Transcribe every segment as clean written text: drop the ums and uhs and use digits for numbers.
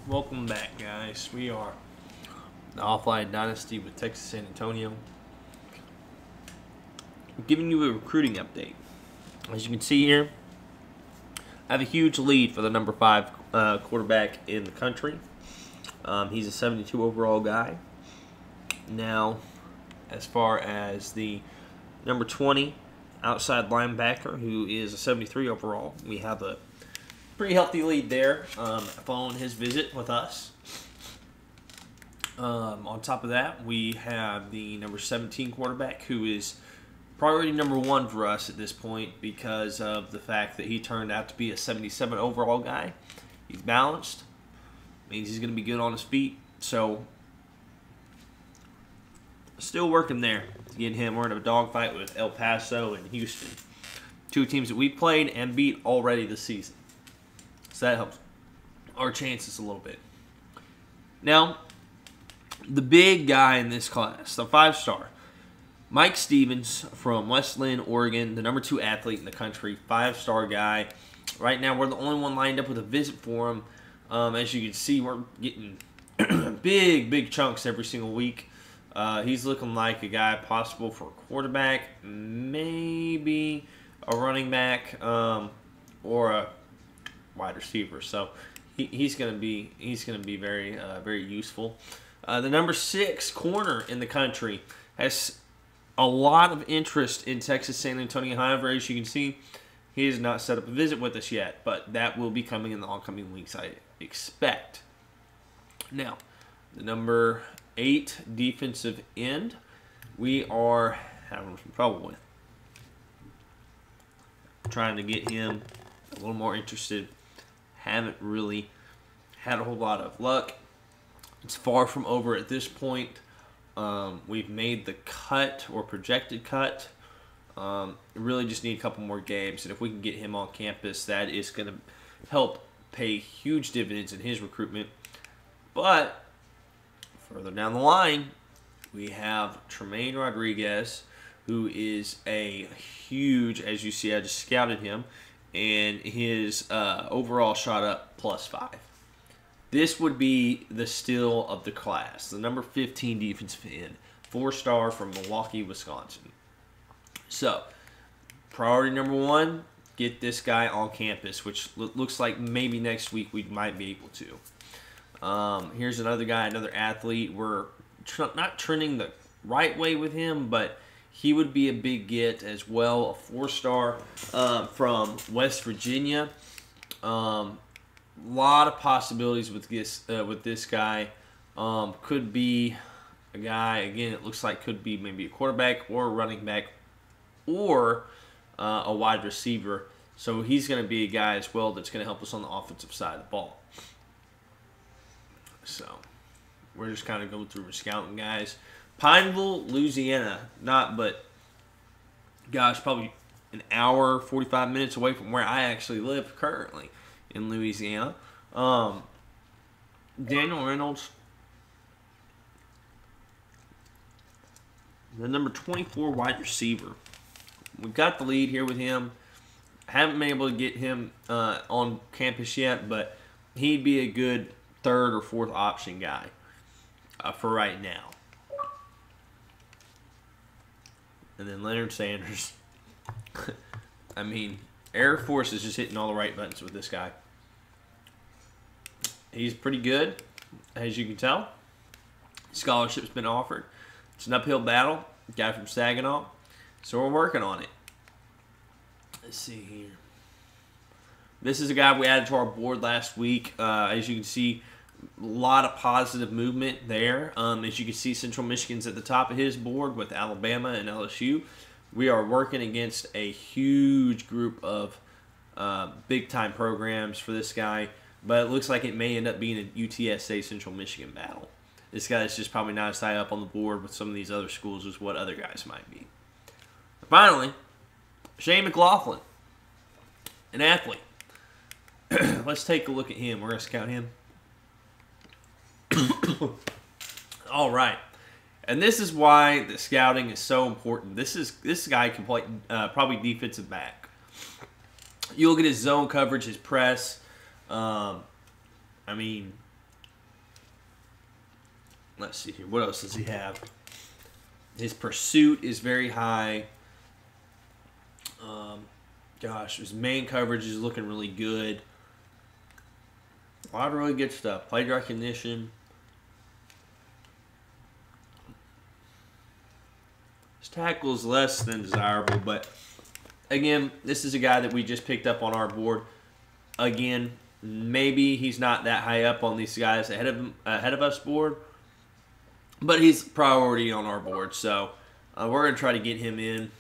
Welcome back, guys. We are the Offline Dynasty with Texas San Antonio. I'm giving you a recruiting update. As you can see here, I have a huge lead for the number 5 quarterback in the country. He's a 72 overall guy. Now, as far as the number 20 outside linebacker, who is a 73 overall, we have a pretty healthy lead there following his visit with us. On top of that, we have the number 17 quarterback, who is priority number 1 for us at this point because of the fact that he turned out to be a 77 overall guy. He's balanced, means he's going to be good on his feet. So, still working there to get him. We're in a dogfight with El Paso and Houston, 2 teams that we played and beat already this season. So that helps our chances a little bit. Now, the big guy in this class, the 5-star, Mike Stevens from West Linn, Oregon, the number 2 athlete in the country, 5-star guy. Right now, we're the only one lined up with a visit for him. As you can see, we're getting big chunks every single week. He's looking like a guy possible for a quarterback, maybe a running back, or a wide receiver. So he's going to be very useful. The number 6 corner in the country has a lot of interest in Texas San Antonio. However, as you can see, he has not set up a visit with us yet, but that will be coming in the oncoming weeks, I expect. Now, the number 8 defensive end, we are having some trouble with. Trying to get him a little more interested. Haven't really had a whole lot of luck. It's far from over at this point. We've made the cut or projected cut. Really just need a couple more games. And if we can get him on campus, that is going to help pay huge dividends in his recruitment. But further down the line, we have Tremaine Rodriguez, who is a huge, as you see, I just scouted him, and his overall shot up +5. This would be the steal of the class. The number 15 defensive end, 4-star from Milwaukee, Wisconsin. So, priority number 1, get this guy on campus, which looks like maybe next week we might be able to. Here's another guy, another athlete. We're not trending the right way with him, but he would be a big get as well. A 4-star from West Virginia. Lot of possibilities with this guy. Could be a guy, again, it looks like could be maybe a quarterback or a running back or a wide receiver. So he's going to be a guy as well that's going to help us on the offensive side of the ball. So we're just kind of going through scouting guys. Pineville, Louisiana, probably an hour, 45 minutes away from where I actually live currently in Louisiana. Daniel Reynolds, the number 24 wide receiver. We've got the lead here with him. Haven't been able to get him on campus yet, but he'd be a good 3rd or 4th option guy for right now. And then Leonard Sanders. I mean, Air Force is just hitting all the right buttons with this guy. He's pretty good, as you can tell. Scholarship's been offered. It's an uphill battle. Guy from Saginaw. So we're working on it. Let's see here. This is a guy we added to our board last week. As you can see, a lot of positive movement there. As you can see, Central Michigan's at the top of his board with Alabama and LSU. We are working against a huge group of big-time programs for this guy, but it looks like it may end up being a UTSA Central Michigan battle. This guy's just probably not as high up on the board with some of these other schools as what other guys might be. Finally, Shane McLaughlin, an athlete. Let's take a look at him. We're going to scout him. All right. And this is why the scouting is so important. This guy can play probably defensive back. You look at his zone coverage, his press. I mean, Let's see here. What else does he have? His pursuit is very high. Gosh, his main coverage is looking really good. A lot of really good stuff. Play recognition. His tackle is less than desirable, but again, this is a guy that we just picked up on our board. Again, maybe he's not that high up on these guys ahead of us board, but he's priority on our board. So we're gonna try to get him in.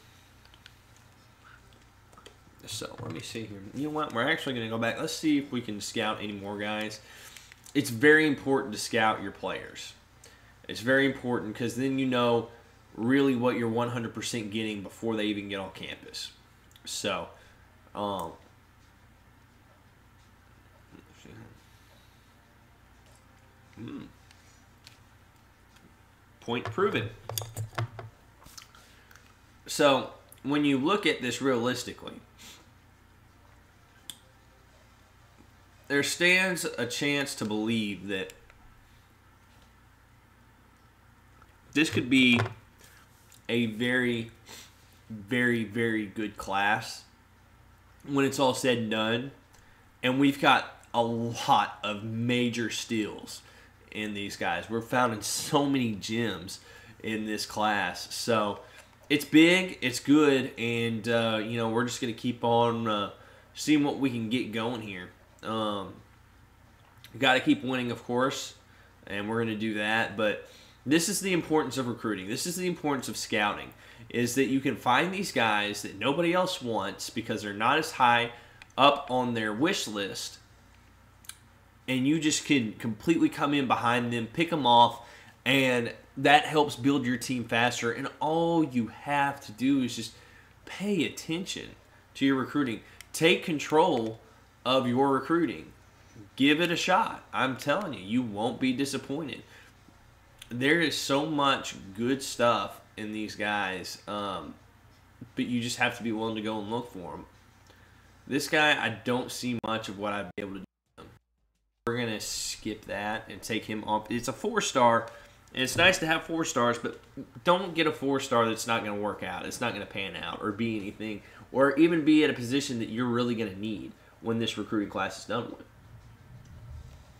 So let me see here. You know what? We're actually gonna go back. Let's see if we can scout any more guys. It's very important to scout your players. It's very important because then you know really what you're 100% getting before they even get on campus. So, point proven. So, when you look at this realistically, there stands a chance to believe that this could be a very, very, very good class when it's all said and done. And we've got a lot of major steals in these guys. We're found in so many gems in this class. So it's big, it's good, and you know, we're just going to keep on seeing what we can get going here. We've got to keep winning, of course, and we're going to do that. But this is the importance of recruiting. This is the importance of scouting, is that you can find these guys that nobody else wants because they're not as high up on their wish list, and you just can completely come in behind them, pick them off, and that helps build your team faster. And all you have to do is just pay attention to your recruiting. Take control of your recruiting. Give it a shot. I'm telling you, you won't be disappointed. There is so much good stuff in these guys, but you just have to be willing to go and look for them. This guy, I don't see much of what I'd be able to do. We're going to skip that and take him off. It's a 4-star, and it's nice to have 4 stars, but don't get a 4-star that's not going to work out. It's not going to pan out or be anything, or even be at a position that you're really going to need when this recruiting class is done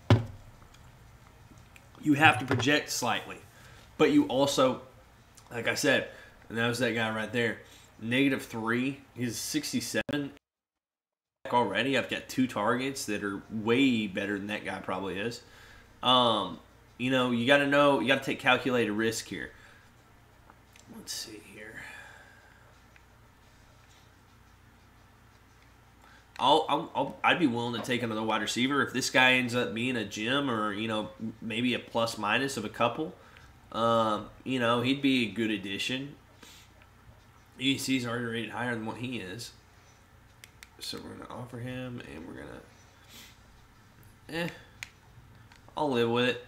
with. You have to project slightly, but you also, like I said, and that was that guy right there, -3. He's 67 already. I've got 2 targets that are way better than that guy probably is. You know, you got to take calculated risk here. Let's see here. I'd be willing to take another wide receiver if this guy ends up being a gem, or you know, maybe a plus minus of a couple. You know, he'd be a good addition. UC's already rated higher than what he is, so we're gonna offer him, and we're gonna. I'll live with it.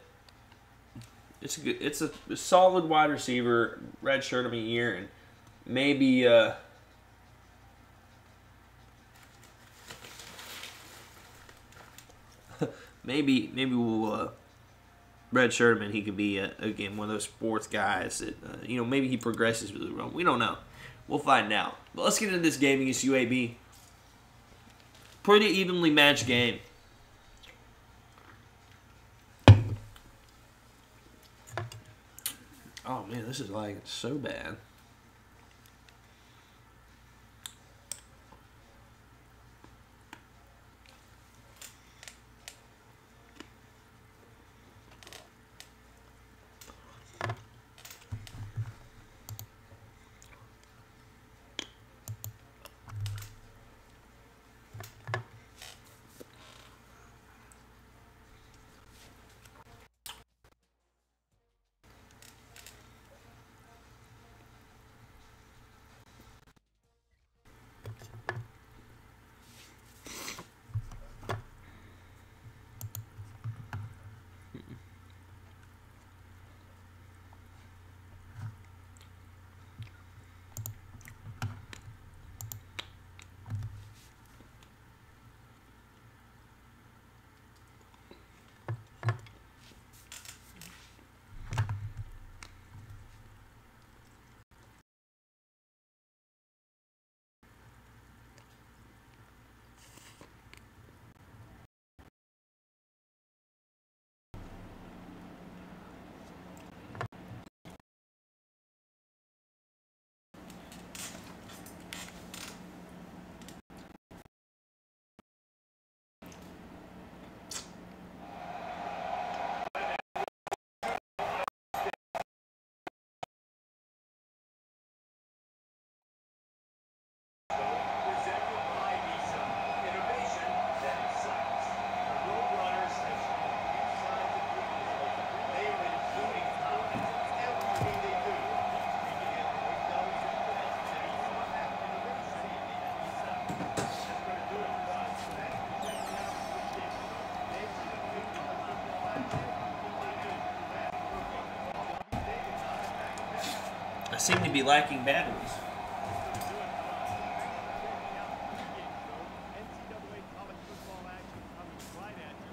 It's a solid wide receiver, red shirt of a year, and maybe maybe we'll red shirt him, and he could be again one of those 4th guys that you know, maybe he progresses really well. We don't know. We'll find out. But let's get into this game against UAB. Pretty evenly matched game. Oh man, this is like so bad. I seem to be lacking batteries.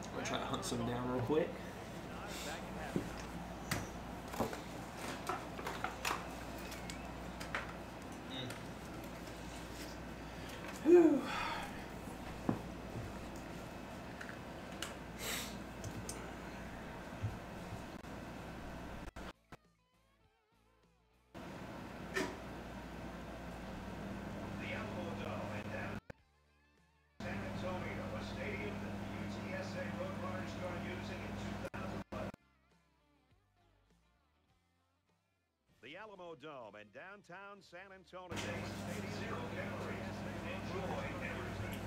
I'm going to try to hunt some down real quick. Whew. The Alamo-Dome in downtown San Antonio. 0 calories. Enjoy everything.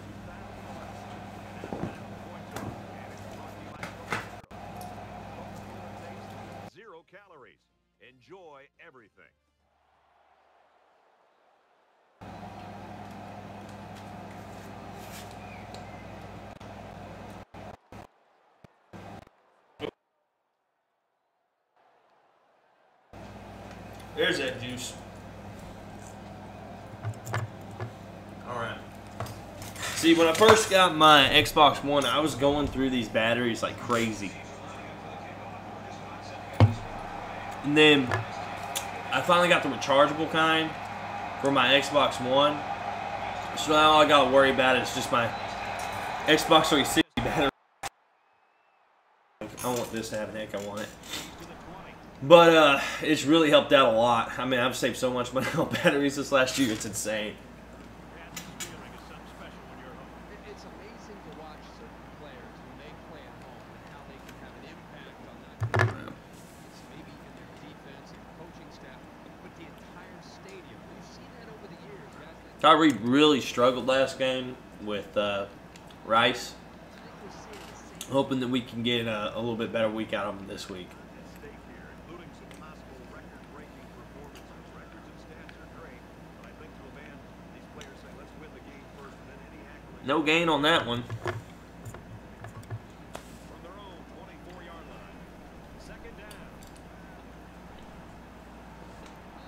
0 calories. Enjoy everything. There's that juice. Alright. See, when I first got my Xbox One, I was going through these batteries like crazy. And then I finally got the rechargeable kind for my Xbox One. So now all I gotta worry about is just my Xbox 360 battery. I don't want this to have an echo on it. But it's really helped out a lot. I mean, I've saved so much money on batteries this last year. It's insane. It's amazing to watch certain players when they play at home and how they can have an impact on that game. It's maybe in their defense and coaching staff, but the entire stadium. We've seen that over the years, guys. Tyree really struggled last game with Rice. Hoping that we can get a little bit better week out of him this week. No gain on that one. From their own 24-yard line. Second down.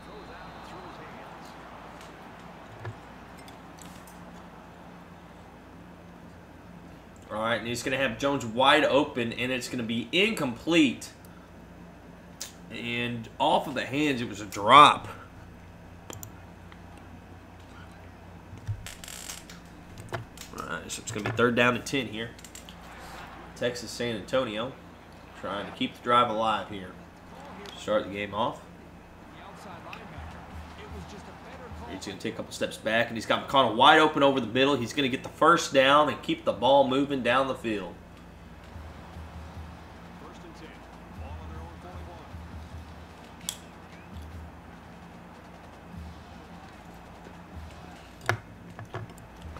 Goes out through his hands. All right, and he's going to have Jones wide open, and it's going to be incomplete. And off of the hands, it was a drop. So it's going to be 3rd down and 10 here. Texas San Antonio trying to keep the drive alive here. Start the game off. He's going to take a couple steps back, and he's got McConnell wide open over the middle. He's going to get the first down and keep the ball moving down the field. First and 10. Ball on their own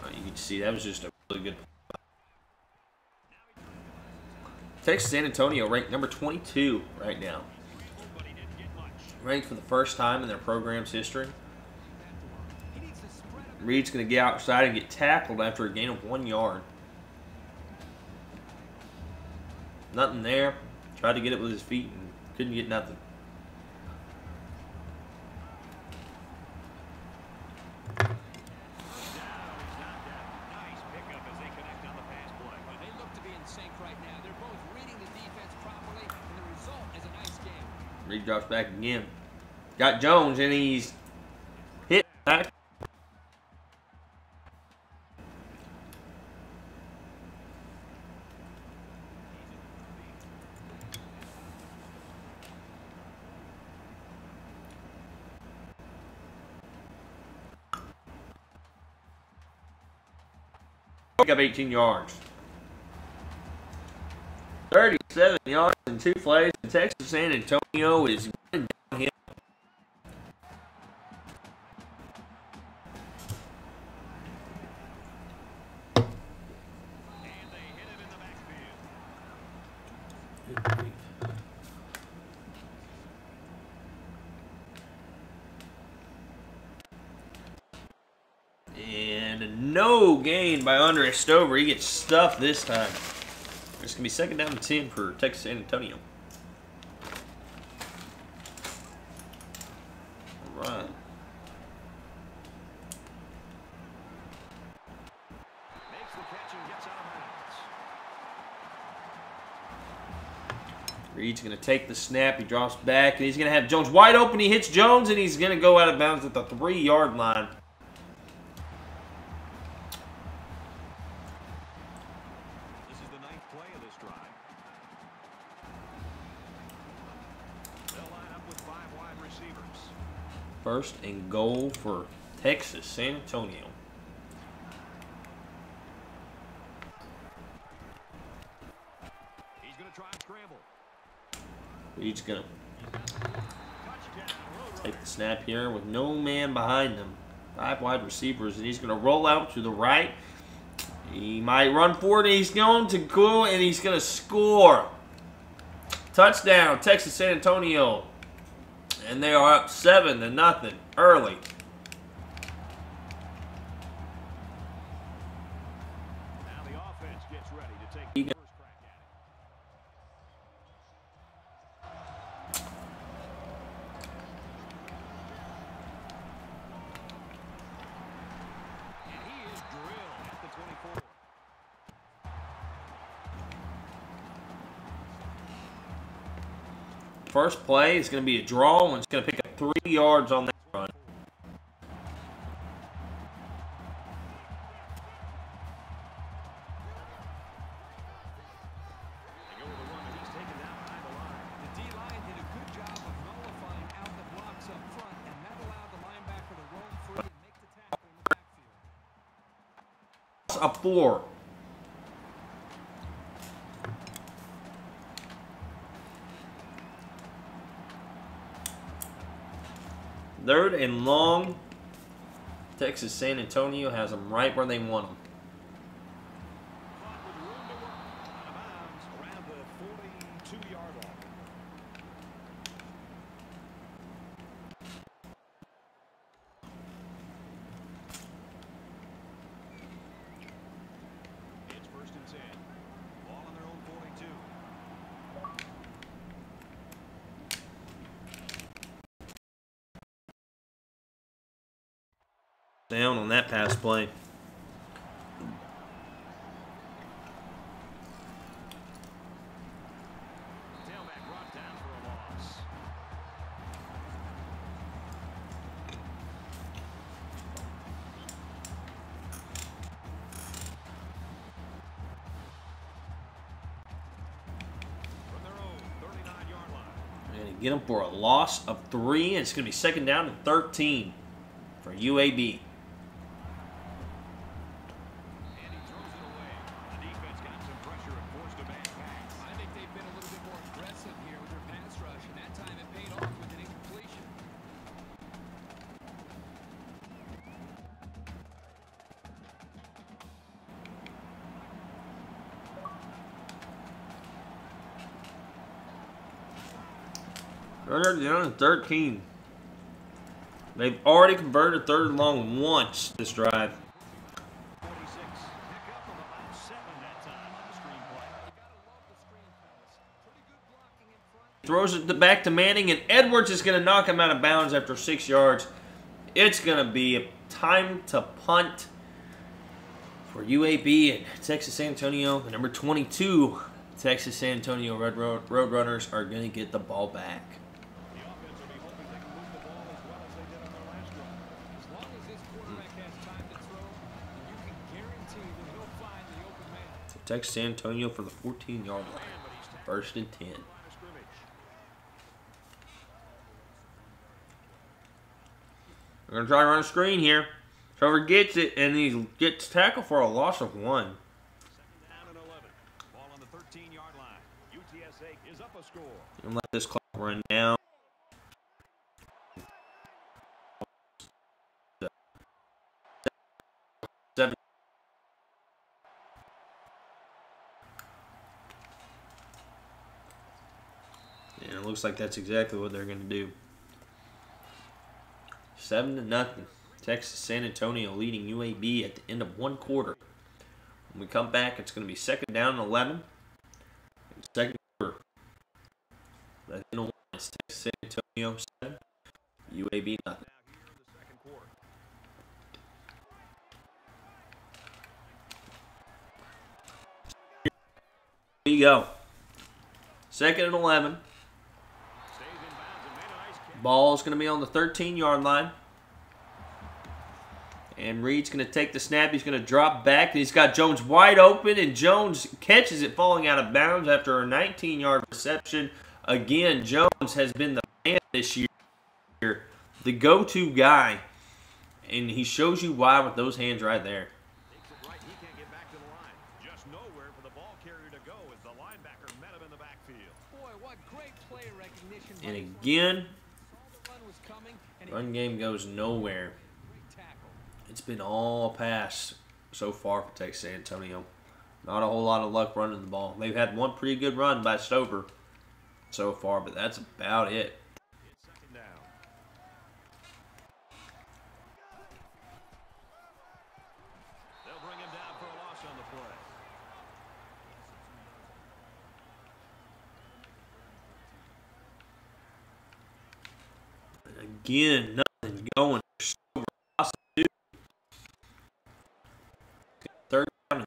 41. You can see that was just a really good. Texas San Antonio ranked number 22 right now. Ranked for the first time in their program's history. Reed's going to get outside and get tackled after a gain of 1 yard. Nothing there. Tried to get it with his feet and couldn't get nothing. Reed drops back again. Got Jones, and he's hit back. Pick up 18 yards. 37 yards in 2 plays. And Texas San Antonio is going downhill. And they hit it in the backfield. And no gain by Andre Stover. He gets stuffed this time. It's going to be 2nd down and 10 for Texas San Antonio. All Reed's going to take the snap. He drops back, and he's going to have Jones wide open. He hits Jones, and he's going to go out of bounds at the 3-yard line. This is the 9th play of this drive. They'll line up with 5 wide receivers. First and goal for Texas, San Antonio. He's going to try and scramble. Reed's going to take the snap here with no man behind him. 5 wide receivers, and he's going to roll out to the right. He might run forward, and he's going to go, and he's going to score. Touchdown, Texas San Antonio. And they are up 7-0 early. Now the offense gets ready to take the first crack at it. And he is drilled at the 24. First play is going to be a draw, and it's going to pick up 3 yards on that run. They go with the run, and he's taken down behind the line. The D-line did a good job of nullifying out the blocks up front, and that allowed the linebacker to roam free and make the tackle in the backfield. A 4. Third and long. Texas San Antonio has them right where they want them. Caught with room to work. Out of bounds around the 42-yard line. It's 1st and 10. Ball on their own 42. Down on that pass play. Tailback brought down for a loss. From their own 39-yard line. And get them for a loss of 3. And it's going to be 2nd down and 13 for UAB. And he throws it away. The defense got some pressure and forced a bad pass. I think they've been a little bit more aggressive here with their pass rush, and that time it paid off with an incompletion. Third down and 13. They've already converted 3rd and long once this drive. 46. Pick up of about 7 that time on the screen play. You gotta love the screen pass. Pretty good blocking in front. Throws it back to Manning, and Edwards is going to knock him out of bounds after 6 yards. It's going to be a time to punt for UAB and Texas San Antonio. The number 22 Texas San Antonio Roadrunners are going to get the ball back. The offense will be hoping they can move the ball as well as they did on their last drive. As long as this quarterback has time to throw, you can guarantee that he'll find the open man. So Texas San Antonio for the 14-yard line. 1st and 10. Line of scrimmage. We're going to try to run a screen here. Trevor gets it, and he gets tackled for a loss of 1. 2nd down and 11. Ball on the 13-yard line. UTSA is up a score. And let this clock run down. Seven. And it looks like that's exactly what they're going to do. 7-0. Texas San Antonio leading UAB at the end of 1 quarter. When we come back, it's going to be 2nd down and 11. And 2nd quarter. That's in 1. It's Texas San Antonio 7. UAB nothing. Now here in the 2nd quarter. Here you go. 2nd and 11. Ball's going to be on the 13-yard line. And Reed's going to take the snap. He's going to drop back. And he's got Jones wide open. And Jones catches it falling out of bounds after a 19-yard reception. Again, Jones has been the man this year. The go-to guy. And he shows you why with those hands right there. And again, run game goes nowhere. It's been all pass so far for Texas San Antonio. Not a whole lot of luck running the ball. They've had one pretty good run by Stover so far, but that's about it. They'll bring him down for a loss on the play. Again, nothing going for Stover. 3rd down and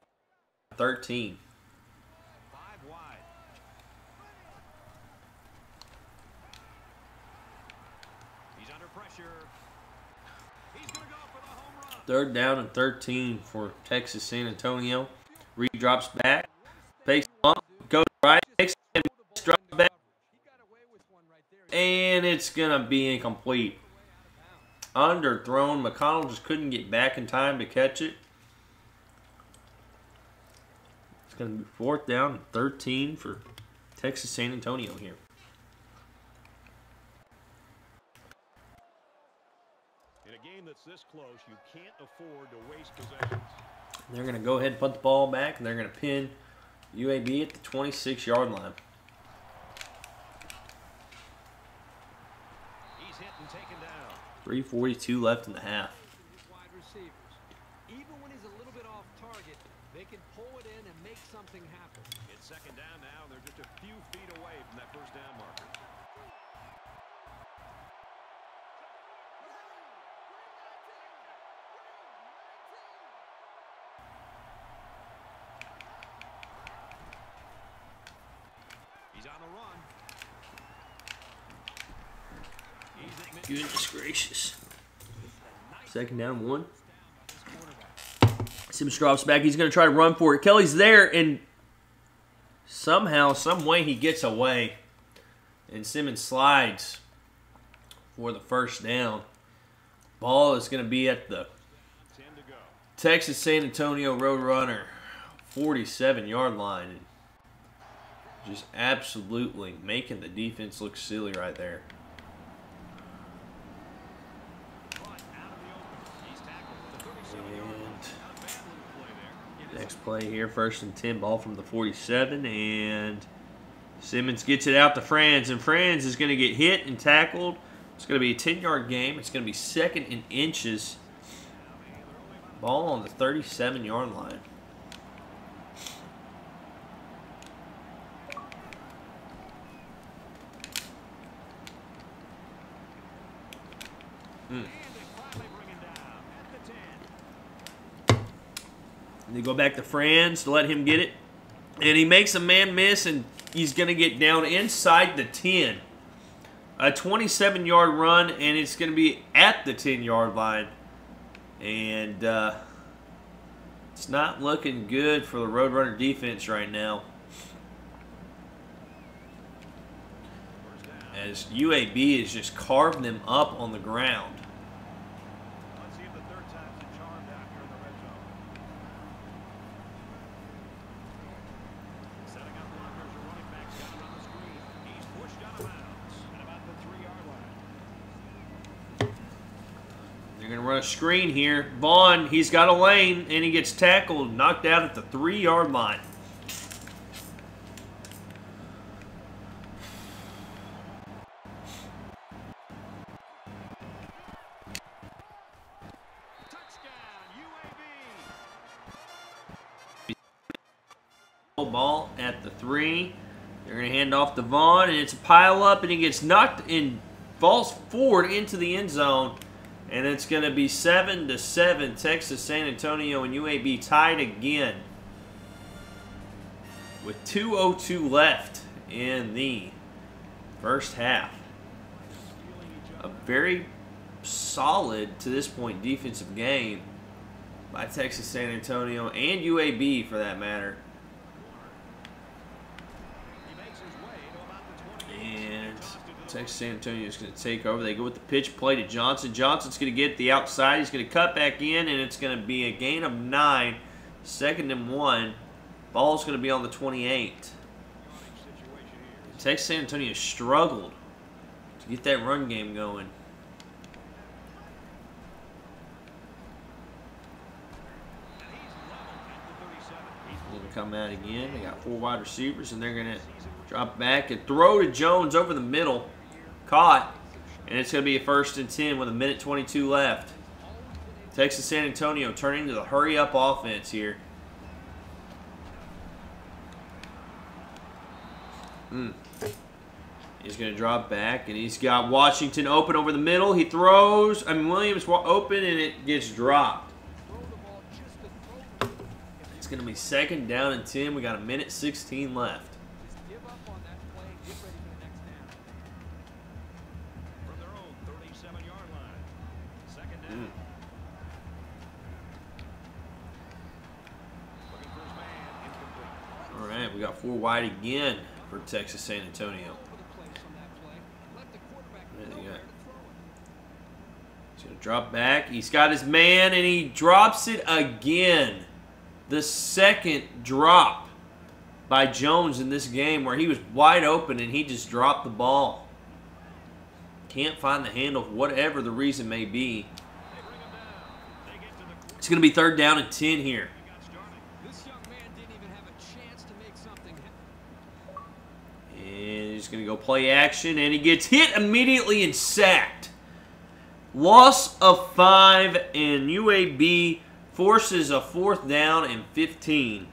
13. 5 wide. He's under pressure. He's going to go for the home run. 3rd down and 13 for Texas San Antonio. Reed drops back, takes bump, goes right, takes him, drops back, and it's gonna be incomplete. Underthrown. McConnell just couldn't get back in time to catch it. It's gonna be 4th down and 13 for Texas San Antonio here. In a game that's this close, you can't afford to waste possessions. They're going to go ahead and put the ball back, and they're going to pin UAB at the 26-yard line. He's hit and taken down. 3:42 left in the half. Wide receivers. Even when he's a little bit off target, they can pull it in and make something happen. It's 2nd down now. They're just a few feet away from that 1st down marker. He's on the run. Goodness gracious. 2nd down, 1. Simmons drops back. He's going to try to run for it. Kelly's there, and somehow, some way, he gets away. And Simmons slides for the 1st down. Ball is going to be at the Texas San Antonio Roadrunner 47-yard line. And just absolutely making the defense look silly right there. And next play here, 1st and 10, ball from the 47, and Simmons gets it out to Franz, and Franz is going to get hit and tackled. It's going to be a 10-yard game. It's going to be 2nd and inches. Ball on the 37-yard line. They go back to Franz to let him get it. And he makes a man miss, and he's going to get down inside the 10. A 27-yard run, and it's going to be at the 10-yard line. And it's not looking good for the Roadrunner defense right now, as UAB is just carving them up on the ground. Let's see if the 3rd time's the charm down here in the red zone. Setting up blockers, your running back's got it on the screen. He's pushed out of bounds at about the 3-yard line. They're going to run a screen here. Vaughn, he's got a lane, and he gets tackled, knocked out at the 3-yard line. Ball at the 3. They're going to hand off to Vaughn, and it's a pile up, and he gets knocked and falls forward into the end zone. And it's going to be 7-7. Texas San Antonio and UAB tied again with 2:02 left in the first half. A very solid, to this point, defensive game by Texas San Antonio and UAB for that matter. And Texas San Antonio is going to take over. They go with the pitch play to Johnson. Johnson's going to get the outside. He's going to cut back in, and it's going to be a gain of 9. 2nd and 1. Ball's going to be on the 28. Texas San Antonio struggled to get that run game going. Going to come out again. They got 4 wide receivers, and they're going to drop back and throw to Jones over the middle. Caught. And it's going to be a 1st and 10 with 1:22 left. Texas San Antonio turning to the hurry-up offense here. He's going to drop back, and he's got Washington open over the middle. He throws. Williams open, and it gets dropped. It's going to be 2nd down and 10. We got 1:16 left. All right, we got 4 wide again for Texas San Antonio. He's going to drop back. He's got his man, and he drops it again. The 2nd drop by Jones in this game where he was wide open, and he just dropped the ball. Can't find the handle for whatever the reason may be. It's going to be 3rd down and 10 here. And he's going to go play action, and he gets hit immediately and sacked. Loss of 5, and UAB forces a 4th down and 15.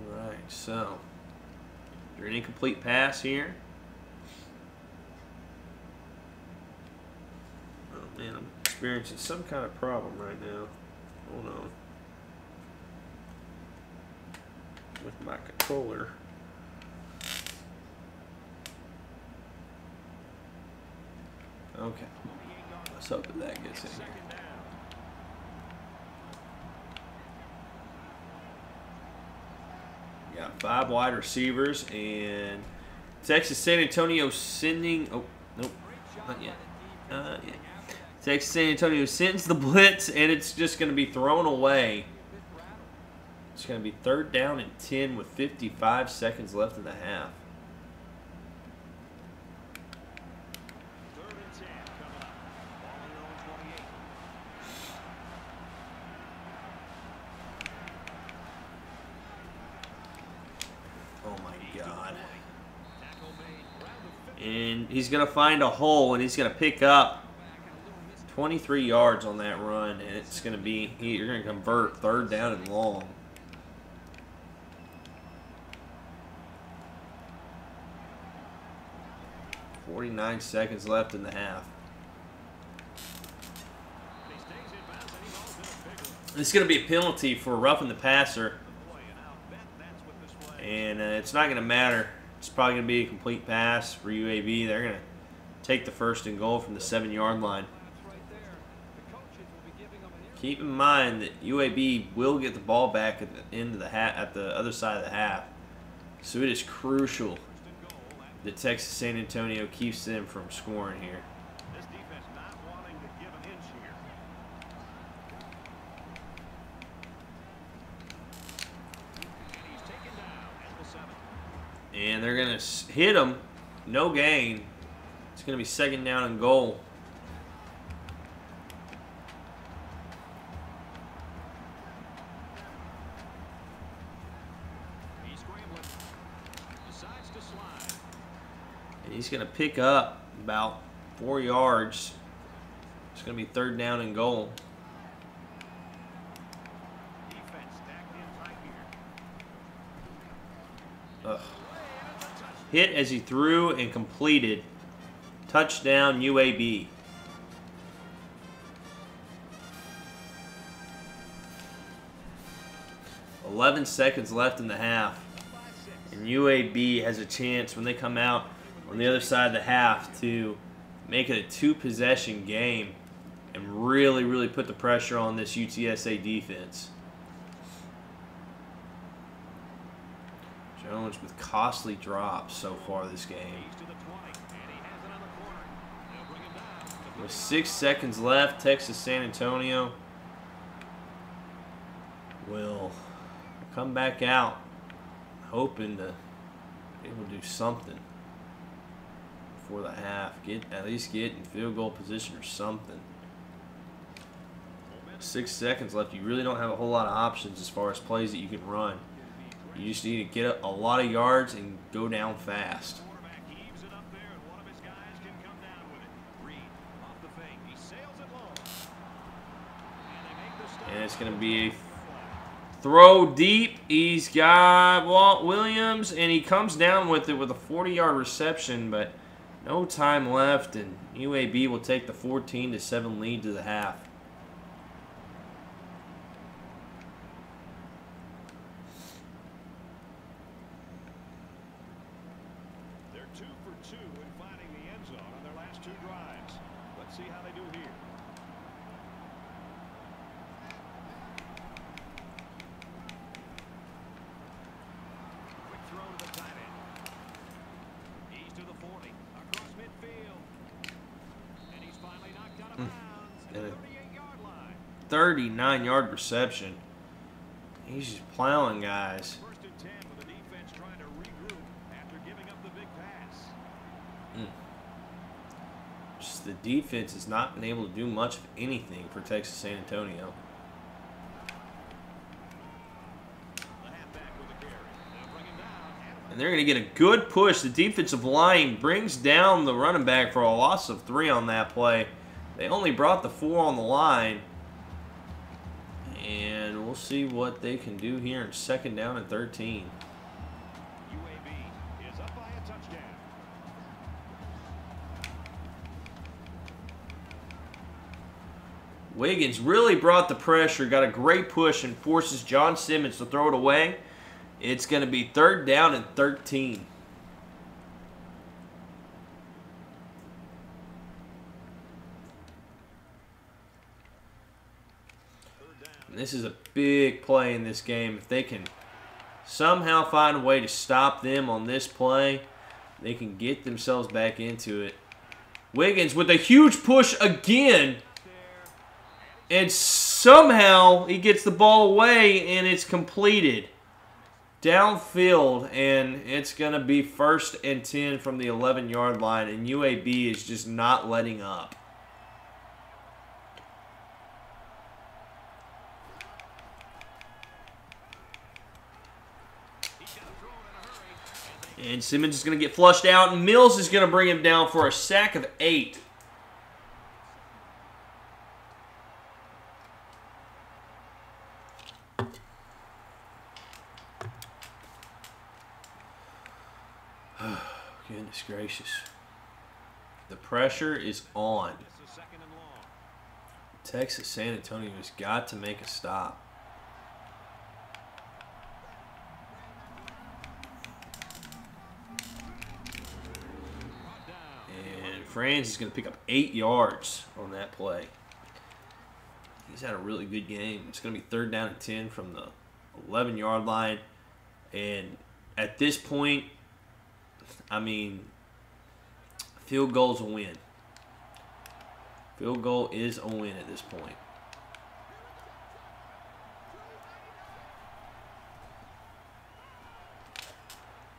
All right, so you're an incomplete pass here. Man, I'm experiencing some kind of problem right now. Hold on. With my controller. Okay. Let's hope that gets in here. We got 5 wide receivers, and Texas San Antonio sending... Oh, nope. Not yet. Not yet. Texas San Antonio sends the blitz, and it's just going to be thrown away. It's going to be 3rd down and 10 with 55 seconds left in the half. Oh my God. And he's going to find a hole, and he's going to pick up 23 yards on that run, and it's going to be, you're going to convert 3rd down and long. .49 seconds left in the half. This is going to be a penalty for roughing the passer, and it's not going to matter. It's probably going to be a complete pass for UAB. They're going to take the 1st and goal from the 7-yard line. Keep in mind that UAB will get the ball back at the end of the at the other side of the half. So it is crucial that Texas San Antonio keeps them from scoring here. This defense not wanting to give an inch here. And he's taken down at the 7. And they're going to hit him. No gain. It's going to be 2nd down and goal. He's going to pick up about 4 yards. It's going to be 3rd down and goal. Hit as he threw and completed Touchdown, UAB. .11 seconds left in the half. And UAB has a chance when they come out on the other side of the half to make it a two-possession game and really, really put the pressure on this UTSA defense. Jones with costly drops so far this game. With 6 seconds left, Texas San Antonio will come back out hoping to be able to do something before the half. At least get in field goal position or something. 6 seconds left. You really don't have a whole lot of options as far as plays that you can run. You just need to get a lot of yards and go down fast. And it's going to be a throw deep. He's got Walt Williams, and he comes down with it with a 40-yard reception, but no time left, and UAB will take the 14-7 lead to the half. They're 2 for 2 in finding the end zone on their last 2 drives. Let's see how they do here. The tight end. He's to the 40, across midfield. And he's finally knocked out of bounds at the 38-yard line. 39-yard reception. He's just plowing guys. First and 10 with the defense trying to regroup after giving up the big pass. Just the defense has not been able to do much of anything for Texas San Antonio. And they're going to get a good push. The defensive line brings down the running back for a loss of 3 on that play. They only brought the 4 on the line. And we'll see what they can do here in 2nd down and 13. UAB is up by a touchdown. Wiggins really brought the pressure, got a great push, and forces John Simmons to throw it away. It's going to be 3rd down and 13. And this is a big play in this game. If they can somehow find a way to stop them on this play, they can get themselves back into it. Wiggins with a huge push again. And somehow he gets the ball away and it's completed. Downfield, and it's going to be 1st and 10 from the 11-yard line, and UAB is just not letting up. And Simmons is going to get flushed out, and Mills is going to bring him down for a sack of 8. Goodness gracious. The pressure is on. Texas San Antonio has got to make a stop. And Franz is going to pick up 8 yards on that play. He's had a really good game. It's going to be 3rd down and 10 from the 11-yard line. And at this point, I mean, field goal is a win. Field goal is a win at this point.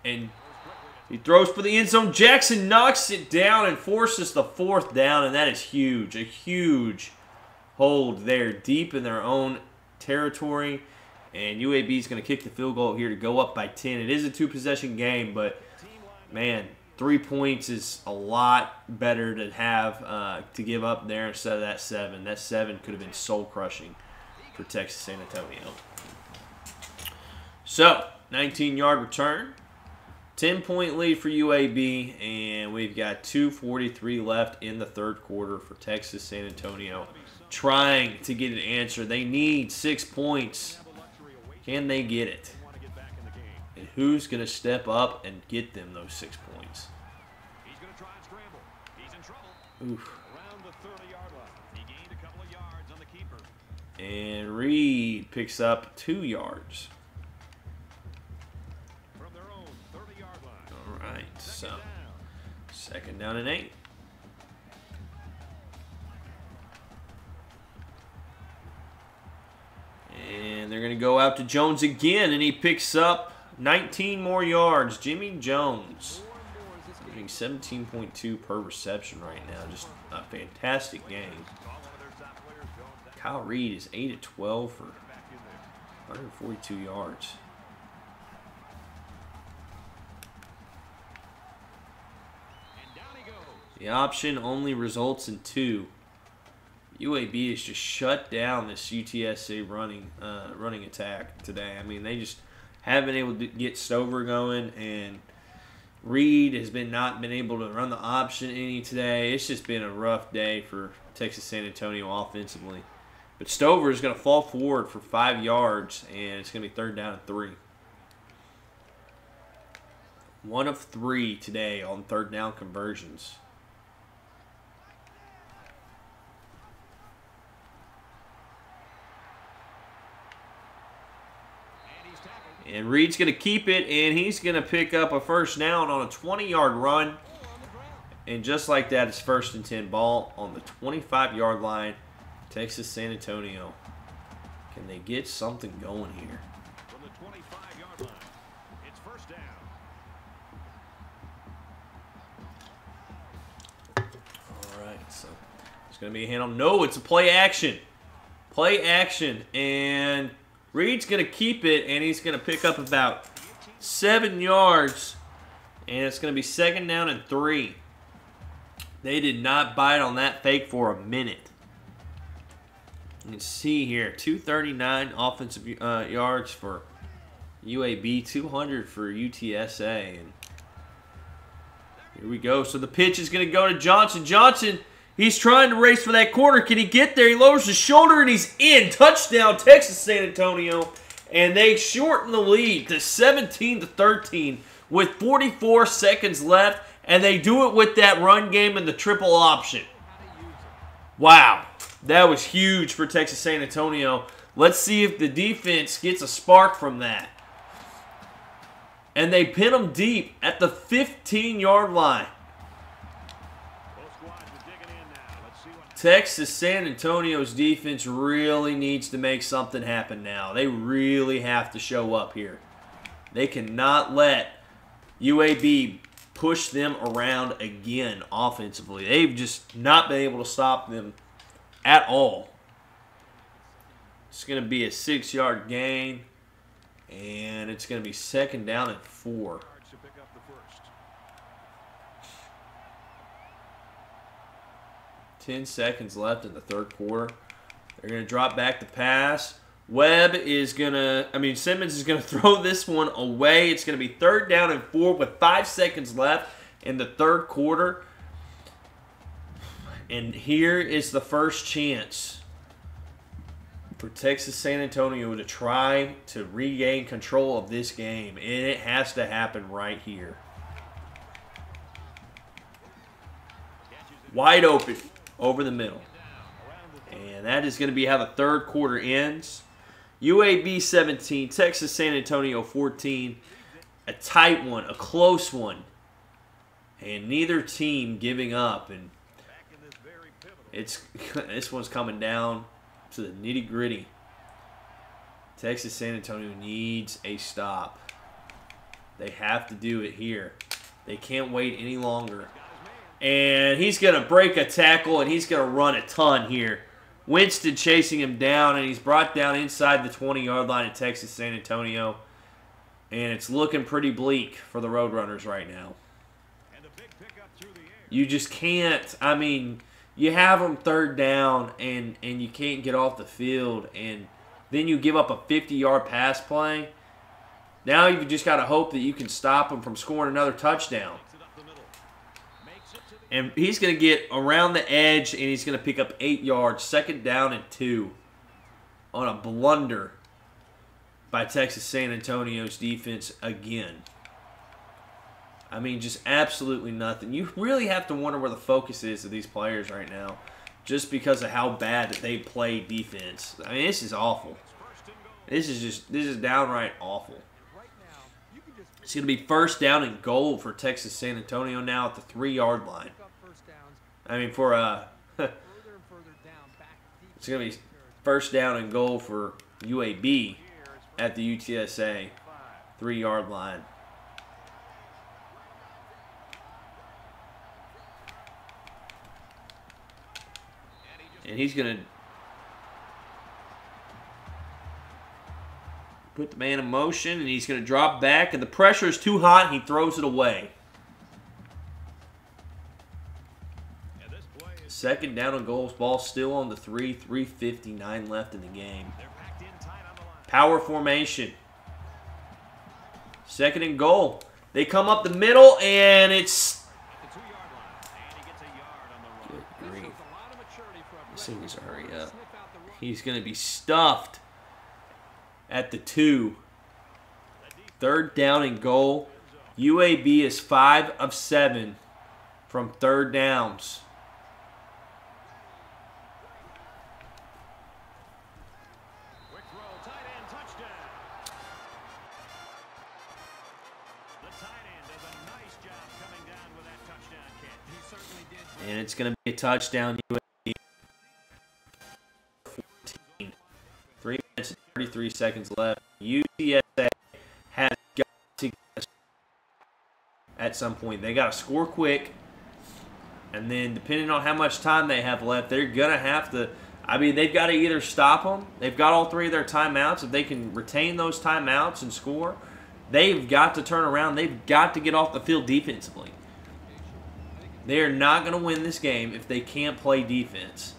And he throws for the end zone. Jackson knocks it down and forces the 4th down, and that is huge. A huge hold there deep in their own territory. And UAB is going to kick the field goal here to go up by 10. It is a 2-possession game, but man, 3 points is a lot better to have to give up there instead of that 7. That 7 could have been soul-crushing for Texas San Antonio. So, 19-yard return. 10-point lead for UAB, and we've got 2:43 left in the third quarter for Texas San Antonio. Trying to get an answer. They need 6 points. Can they get it? And who's going to step up and get them those 6 points? He's going to try and scramble. He's in trouble. Oof. Around the 30-yard line. He gained a couple of yards on the keeper. And Reed picks up 2 yards. From their own 30-yard line. All right, so second down and 8. And they're going to go out to Jones again, and he picks up 19 more yards. Jimmy Jones getting 17.2 per reception right now. Just a fantastic game. Kyle Reed is 8 of 12 for 142 yards. The option only results in 2. UAB has just shut down this UTSA running attack today. I mean, they just haven't been able to get Stover going, and Reed has not been able to run the option any today. It's just been a rough day for Texas San Antonio offensively. But Stover is going to fall forward for 5 yards, and it's going to be third down and 3. 1 of 3 today on third down conversions. And Reed's going to keep it, and he's going to pick up a first down on a 20-yard run. And just like that, it's first and 10 ball on the 25-yard line. Texas San Antonio. Can they get something going here? From the 25-yard line, it's first down. All right, so it's going to be a handoff. No, it's a play action. Play action, and Reed's going to keep it, and he's going to pick up about 7 yards, and it's going to be second down and 3. They did not bite on that fake for a minute. You can see here, 239 offensive yards for UAB, 200 for UTSA. And here we go. So the pitch is going to go to Johnson. Johnson, he's trying to race for that corner. Can he get there? He lowers his shoulder, and he's in. Touchdown, Texas San Antonio. And they shorten the lead to 17-13 with 44 seconds left. And they do it with that run game and the triple option. Wow. That was huge for Texas San Antonio. Let's see if the defense gets a spark from that. And they pin them deep at the 15-yard line. Texas San Antonio's defense really needs to make something happen now. They really have to show up here. They cannot let UAB push them around again offensively. They've just not been able to stop them at all. It's going to be a 6-yard gain, and it's going to be second down and 4. 10 seconds left in the third quarter. They're going to drop back the pass. Simmons is going to throw this one away. It's going to be third down and 4 with 5 seconds left in the third quarter. And here is the first chance for Texas San Antonio to try to regain control of this game. And it has to happen right here. Wide open over the middle. And that is going to be how the third quarter ends. UAB 17, Texas San Antonio 14. A tight one, a close one. And neither team giving up. And this one's coming down to the nitty-gritty. Texas San Antonio needs a stop. They have to do it here. They can't wait any longer. And he's going to break a tackle, and he's going to run a ton here. Winston chasing him down, and he's brought down inside the 20-yard line at Texas San Antonio. And it's looking pretty bleak for the Roadrunners right now. You just can't. I mean, you have them third down, and you can't get off the field, and then you give up a 50-yard pass play. Now you've just got to hope that you can stop him from scoring another touchdown. And he's going to get around the edge, and he's going to pick up 8 yards. 2nd down and 2 on a blunder by Texas San Antonio's defense again. I mean, just absolutely nothing. You really have to wonder where the focus is of these players right now, just because of how bad that they play defense. I mean, this is awful. This is downright awful. It's going to be 1st down and goal for Texas San Antonio now at the 3-yard line. I mean, for it's going to be 1st down and goal for UAB at the UTSA 3-yard line. And he's going to put the man in motion, and he's going to drop back, and the pressure is too hot, and he throws it away. 2nd down and goal. Ball still on the 3. 3:59 left in the game. Power formation. 2nd and goal. They come up the middle, and it's... Good grief. This thing needs to hurry up. He's going to be stuffed at the 2. 3rd down and goal. UAB is 5 of 7 from 3rd downs. And it's going to be a touchdown, UAB. 14. 3 minutes and 33 seconds left. UTSA has got to get at some point. They got to score quick. And then depending on how much time they have left, they're going to have to, I mean, they've got to either stop them. They've got all 3 of their timeouts. If they can retain those timeouts and score, they've got to turn around. They've got to get off the field defensively. They are not going to win this game if they can't play defense.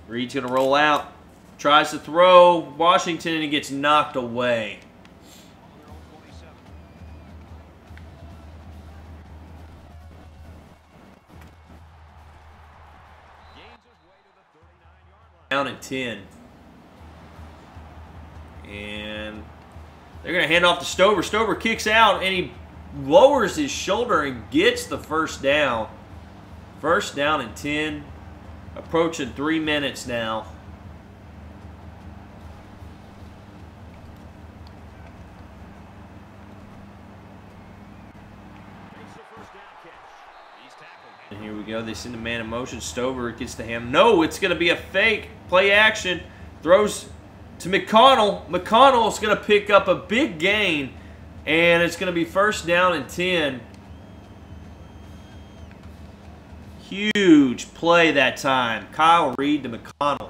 Reed's going to roll out. Tries to throw. Washington, and he gets knocked away. Down at 10. And they're going to hand off to Stover. Stover kicks out, and he lowers his shoulder and gets the 1st down. 1st down and 10. Approaching 3 minutes now. And here we go. They send a man in motion. Stover gets the hand. No, it's going to be a fake. Play action. Throws to McConnell. McConnell is going to pick up a big gain. And it's going to be 1st down and 10. Huge play that time. Kyle Reed to McConnell.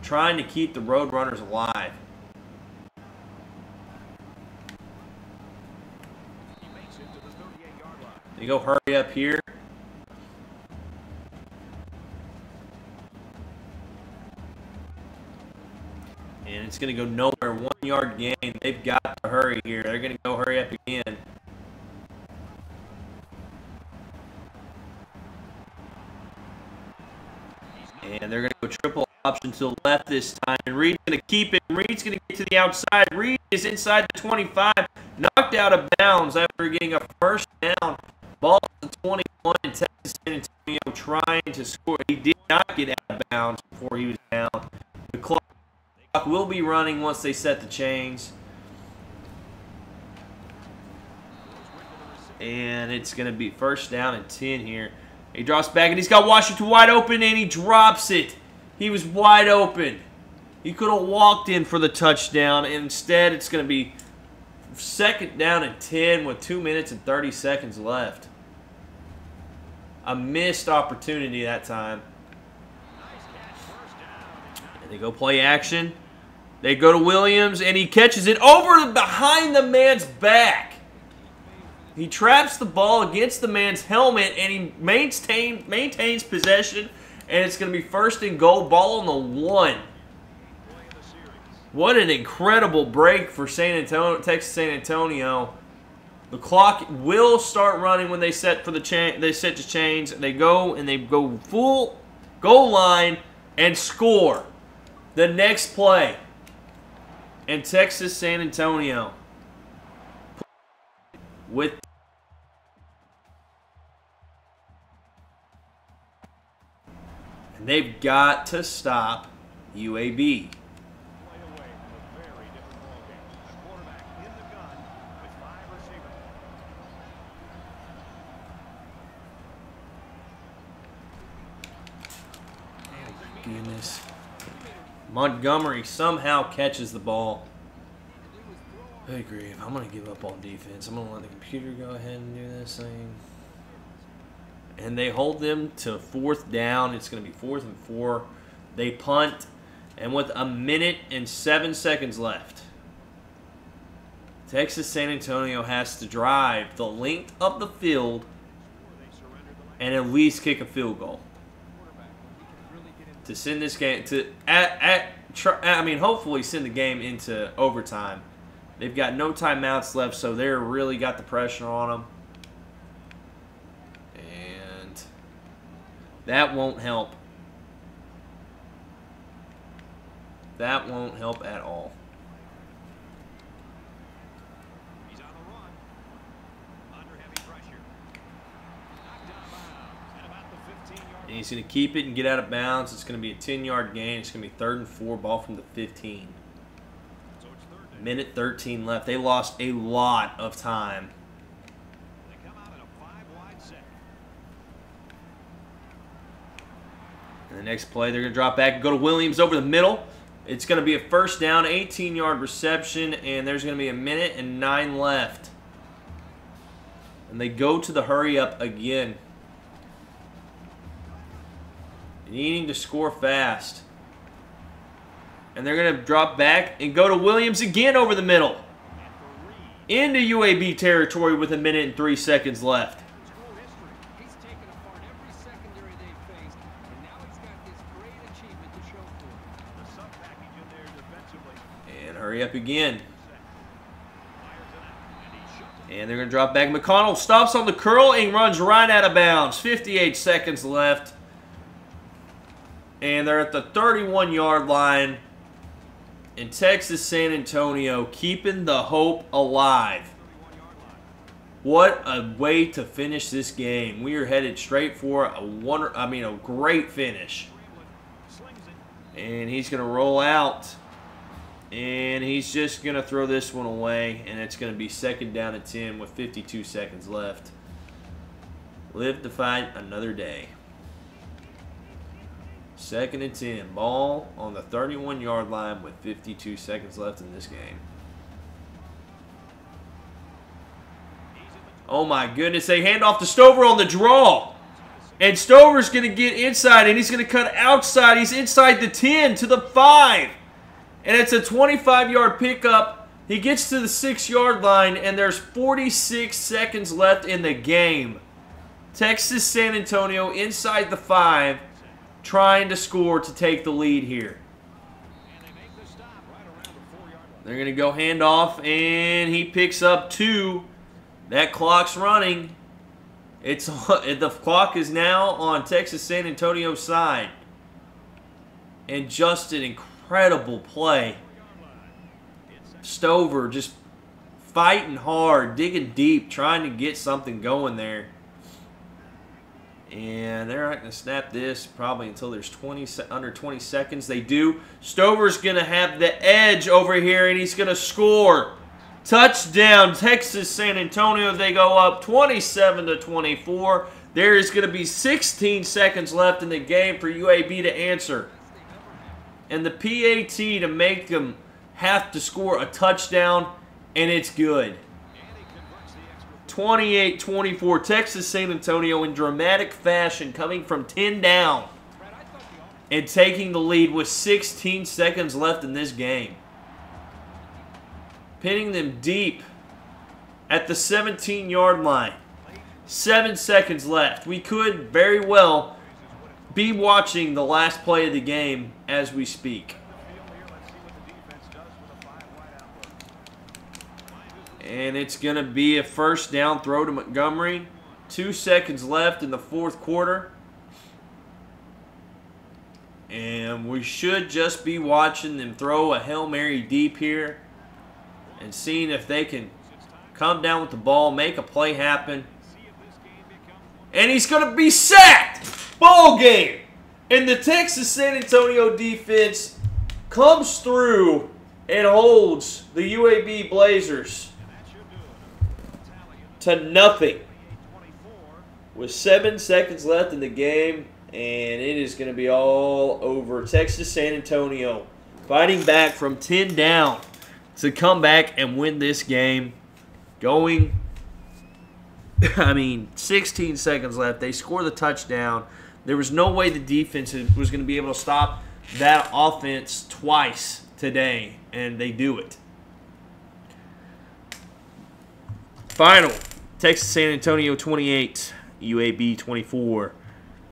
Trying to keep the Roadrunners alive. They go hurry up here. And it's going to go nowhere. 1 yard gain. They've got to hurry here. They're going to go hurry up again. And they're going to go triple option to the left this time. And Reed's going to keep it. Reed's going to get to the outside. Reed is inside the 25. Knocked out of bounds after getting a 1st down. Ball at the 21. And Texas San Antonio trying to score. He did not get out of bounds before he was down. The clock will be running once they set the chains. And it's going to be 1st down and 10 here. He drops back, and he's got Washington wide open, and he drops it. He was wide open. He could have walked in for the touchdown, and instead it's going to be 2nd down and 10 with 2 minutes and 30 seconds left. A missed opportunity that time. And they go play action. They go to Williams, and he catches it over behind the man's back. He traps the ball against the man's helmet, and he maintains possession, and it's going to be first and goal, ball on the 1. What an incredible break for Texas San Antonio. The clock will start running when they set for the they set to change. They go full goal line and score the next play. And Texas San Antonio with and they've got to stop UAB. Goodness. Montgomery somehow catches the ball. Hey, grief. I'm going to give up on defense. I'm going to let the computer go ahead and do this thing. And they hold them to 4th down. It's going to be 4th and 4. They punt. And with a minute and 7 seconds left, Texas San Antonio has to drive the length of the field and at least kick a field goal to send this game to hopefully send the game into overtime. They've got no timeouts left, so they're really got the pressure on them, and that won't help. That won't help at all. He's on the run. Under heavy pressure. Knocked out of bounds at about the 15-yard line. And he's going to keep it and get out of bounds. It's going to be a 10-yard gain. It's going to be 3rd and 4, ball from the 15. So it's 3rd down. Minute 13 left. They lost a lot of time. They come out in a 5-wide set. And the next play, they're going to drop back and go to Williams over the middle. It's going to be a first down, 18-yard reception, and there's going to be a minute and 9 left. And they go to the hurry up again. Needing to score fast. And they're going to drop back and go to Williams again over the middle. Into UAB territory with a minute and 3 seconds left. School history. He's taken apart every secondary they faced, and now he's got this great achievement to show for it. The sub package in there defensively. And hurry up again. And they're going to drop back. McConnell stops on the curl and runs right out of bounds. 58 seconds left. And they're at the 31-yard line. And Texas San Antonio keeping the hope alive. What a way to finish this game. We are headed straight for a great finish. And he's going to roll out. And he's just going to throw this one away. And it's going to be 2nd down and 10 with 52 seconds left. Live to fight another day. 2nd and 10. Ball on the 31-yard line with 52 seconds left in this game. Oh my goodness. They hand off to Stover on the draw. And Stover's going to get inside and he's going to cut outside. He's inside the 10 to the 5. And it's a 25-yard pickup. He gets to the 6-yard line and there's 46 seconds left in the game. Texas San Antonio inside the 5. Trying to score to take the lead here. They're going to go handoff, and he picks up 2. That clock's running. The clock is now on Texas San Antonio's side. And just an incredible play. Stover just fighting hard, digging deep, trying to get something going there. And they're not going to snap this probably until there's under 20 seconds. They do. Stover's going to have the edge over here, and he's going to score. Touchdown, Texas San Antonio. They go up 27-24. There is going to be 16 seconds left in the game for UAB to answer. And the PAT to make them have to score a touchdown, and it's good. 28-24, Texas San Antonio in dramatic fashion, coming from 10 down and taking the lead with 16 seconds left in this game. Pinning them deep at the 17-yard line. 7 seconds left. We could very well be watching the last play of the game as we speak. And it's going to be a first down throw to Montgomery. 2 seconds left in the fourth quarter. And we should just be watching them throw a Hail Mary deep here and seeing if they can come down with the ball, make a play happen. And he's going to be sacked. Ball game. And the Texas San Antonio defense comes through and holds the UAB Blazers to nothing with 7 seconds left in the game. And it is going to be all over. Texas San Antonio fighting back from 10 down to come back and win this game. Going, 16 seconds left. They score the touchdown. There was no way the defense was going to be able to stop that offense twice today, and they do it. Final, Texas San Antonio 28, UAB 24.